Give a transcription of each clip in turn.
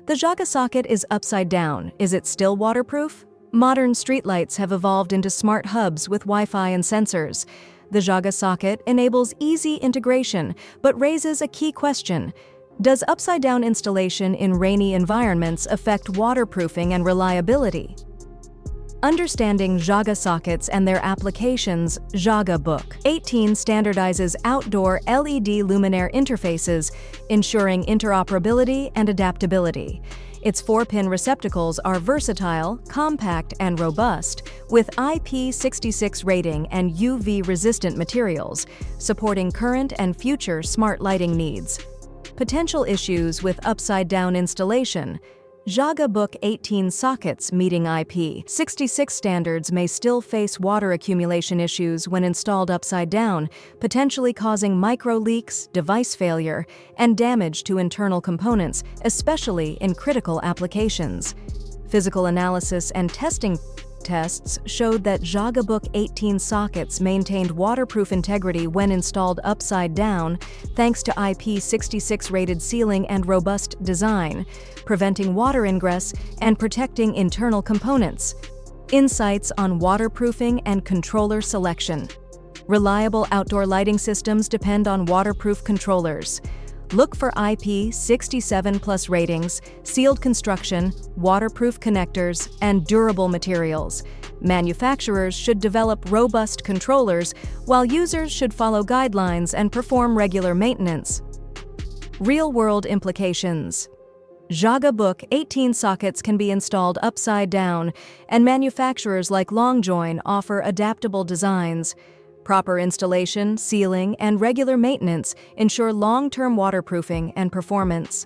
The Zhaga socket is upside down. Is it still waterproof? Modern streetlights have evolved into smart hubs with Wi-Fi and sensors. The Zhaga socket enables easy integration, but raises a key question. Does upside-down installation in rainy environments affect waterproofing and reliability? Understanding Zhaga sockets and their applications. Zhaga Book 18 standardizes outdoor LED luminaire interfaces, ensuring interoperability and adaptability. Its 4-pin receptacles are versatile, compact, and robust, with IP66 rating and UV-resistant materials, supporting current and future smart lighting needs. Potential issues with upside-down installation. Zhaga Book 18 sockets meeting IP66 standards may still face water accumulation issues when installed upside down, potentially causing micro-leaks, device failure, and damage to internal components, especially in critical applications. Physical analysis and testing tests showed that Zhaga Book 18 sockets maintained waterproof integrity when installed upside down, thanks to IP66 rated sealing and robust design, preventing water ingress and protecting internal components. Insights on waterproofing and controller selection. Reliable outdoor lighting systems depend on waterproof controllers. Look for IP67+ ratings, sealed construction, waterproof connectors, and durable materials. Manufacturers should develop robust controllers, while users should follow guidelines and perform regular maintenance. Real-world implications. Zhaga Book 18 sockets can be installed upside down, and manufacturers like LongJoin offer adaptable designs. Proper installation, sealing, and regular maintenance ensure long-term waterproofing and performance.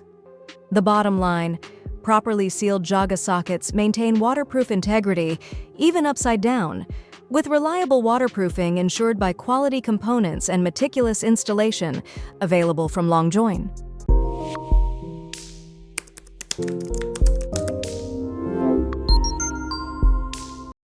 The bottom line: properly sealed Zhaga sockets maintain waterproof integrity, even upside down, with reliable waterproofing ensured by quality components and meticulous installation. Available from LongJoin.